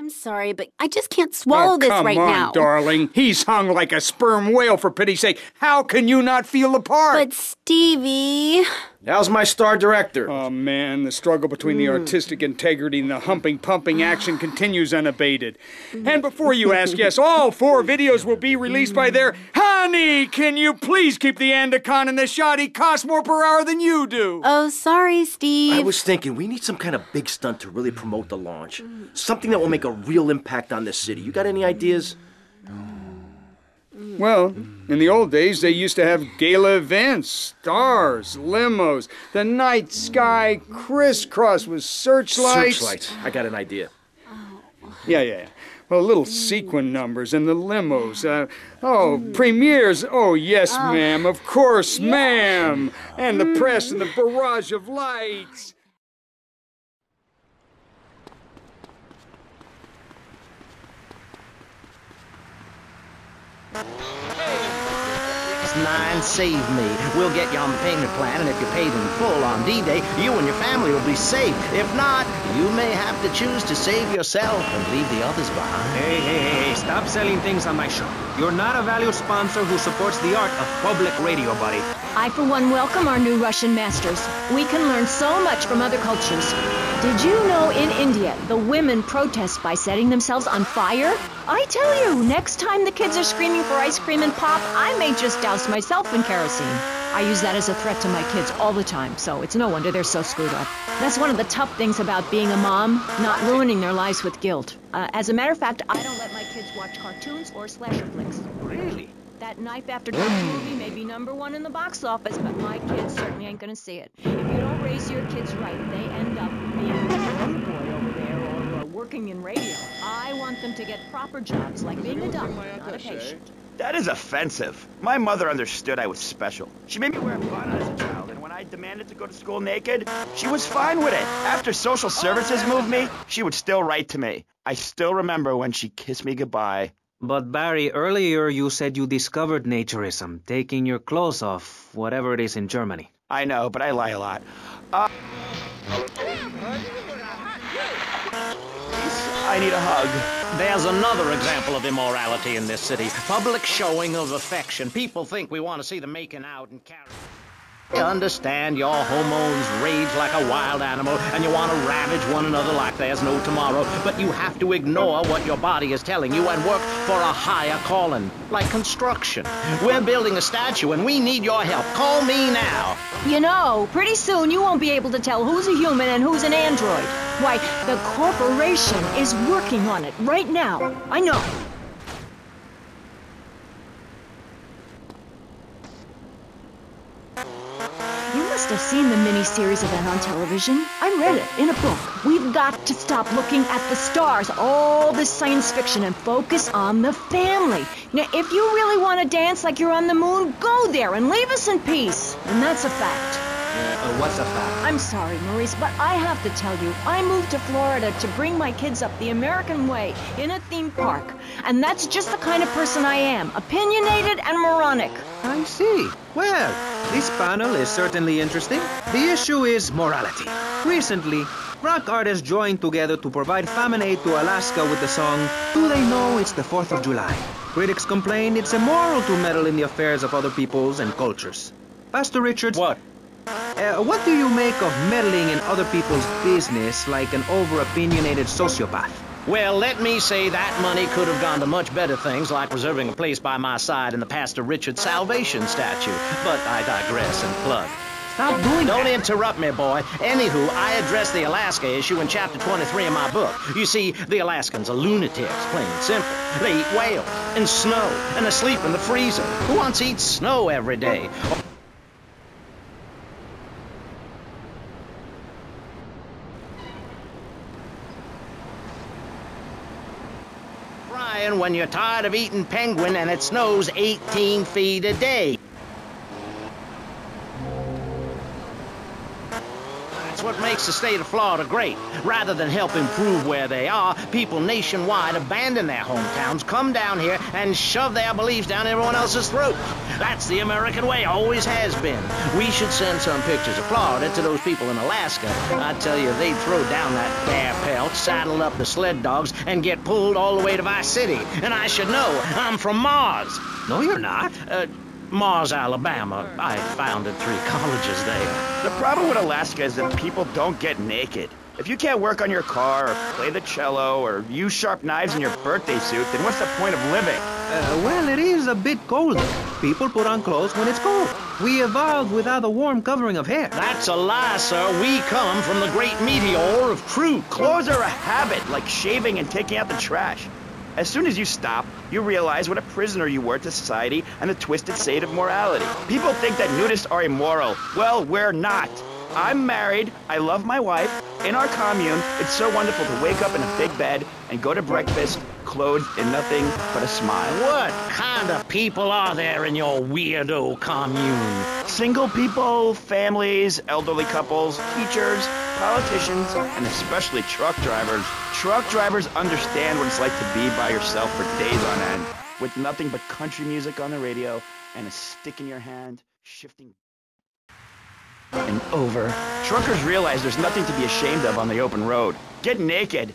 I'm sorry, but I just can't swallow this right now. Come on, darling. He's hung like a sperm whale, for pity's sake. How can you not feel the part? But Stevie... How's my star director? Oh, man, the struggle between the artistic integrity and the humping, pumping action continues unabated. And before you ask, yes, all 4 videos will be released by their... Honey, can you please keep the Andacon in the shot? He costs more per hour than you do. Oh, sorry, Steve. I was thinking we need some kind of big stunt to really promote the launch. Something that will make a real impact on this city. You got any ideas? Well, in the old days, they used to have gala events, stars, limos, the night sky crisscross with searchlights. Searchlights. I got an idea. Yeah. Well, little sequin numbers and the limos. Premieres. Oh, yes, ma'am. Of course, ma'am. And the press and the barrage of lights. Nine save me. We'll get you on the payment plan, and if you're paid in full on D-Day, you and your family will be safe. If not, you may have to choose to save yourself and leave the others behind. Hey, stop selling things on my show. You're not a valued sponsor who supports the art of public radio, buddy. I, for one, welcome our new Russian masters. We can learn so much from other cultures. Did you know in India, the women protest by setting themselves on fire? I tell you, next time the kids are screaming for ice cream and pop, I may just douse myself in kerosene. I use that as a threat to my kids all the time, so it's no wonder they're so screwed up. That's one of the tough things about being a mom, not ruining their lives with guilt. As a matter of fact, I don't let my kids watch cartoons or slasher flicks. Really? That Knife After Dark movie may be #1 in the box office, but my kids certainly ain't gonna see it. If you don't raise your kids right, they end up being a young boy over there or working in radio. I want them to get proper jobs, like being a doctor, not a patient. That is offensive. My mother understood I was special. She made me wear a bun as a child, and when I demanded to go to school naked, she was fine with it. After social services moved me, she would still write to me. I still remember when she kissed me goodbye. But Barry, earlier you said you discovered naturism, taking your clothes off, whatever it is in Germany. I know, but I lie a lot. I need a hug. There's another example of immorality in this city. Public showing of affection. People think we want to see them making out and carrying. You understand your hormones rage like a wild animal, and you want to ravage one another like there's no tomorrow, but you have to ignore what your body is telling you and work for a higher calling, like construction. We're building a statue, and we need your help. Call me now. You know, pretty soon you won't be able to tell who's a human and who's an android. Why, the corporation is working on it right now. I know. You must have seen the mini-series event on television. I read it in a book. We've got to stop looking at the stars, all this science fiction, and focus on the family. Now, if you really want to dance like you're on the moon, go there and leave us in peace. And that's a fact. What's a fact? I'm sorry, Maurice, but I have to tell you, I moved to Florida to bring my kids up the American way in a theme park. And that's just the kind of person I am, opinionated and moronic. I see. Well, this panel is certainly interesting. The issue is morality. Recently, rock artists joined together to provide famine aid to Alaska with the song, Do They Know It's the 4th of July? Critics complain it's immoral to meddle in the affairs of other peoples and cultures. Pastor Richards... What? What do you make of meddling in other people's business like an over-opinionated sociopath? Well, let me say that money could have gone to much better things, like reserving a place by my side in the Pastor Richard Salvation statue. But I digress and plug. Stop doing Don't that. interrupt me, boy. Anywho, I address the Alaska issue in chapter 23 of my book. You see, the Alaskans are lunatics, plain and simple. They eat whales and snow, and they sleep in the freezer. Who wants to eat snow every day? Crying when you're tired of eating penguin and it snows 18 feet a day. That's what makes the state of Florida great. Rather than help improve where they are, people nationwide abandon their hometowns, come down here, and shove their beliefs down everyone else's throat. That's the American way, always has been. We should send some pictures of Florida to those people in Alaska. I tell you, they'd throw down that bear pelt, saddle up the sled dogs, and get pulled all the way to Vice City. And I should know, I'm from Mars. No, you're not. Mars, Alabama. I founded 3 colleges there. The problem with Alaska is that people don't get naked. If you can't work on your car, or play the cello, or use sharp knives in your birthday suit, then what's the point of living? Well, it is a bit colder. People put on clothes when it's cold. We evolved without a warm covering of hair. That's a lie, sir. We come from the great meteor of truth. Clothes are a habit, like shaving and taking out the trash. As soon as you stop, you realize what a prisoner you were to society and the twisted state of morality. People think that nudists are immoral. Well, we're not. I'm married, I love my wife. In our commune, it's so wonderful to wake up in a big bed and go to breakfast clothed in nothing but a smile. What kind of people are there in your weirdo commune? Single people, families, elderly couples, teachers, politicians, and especially truck drivers. Truck drivers understand what it's like to be by yourself for days on end, with nothing but country music on the radio and a stick in your hand, shifting and over. Truckers realize there's nothing to be ashamed of on the open road. Get naked.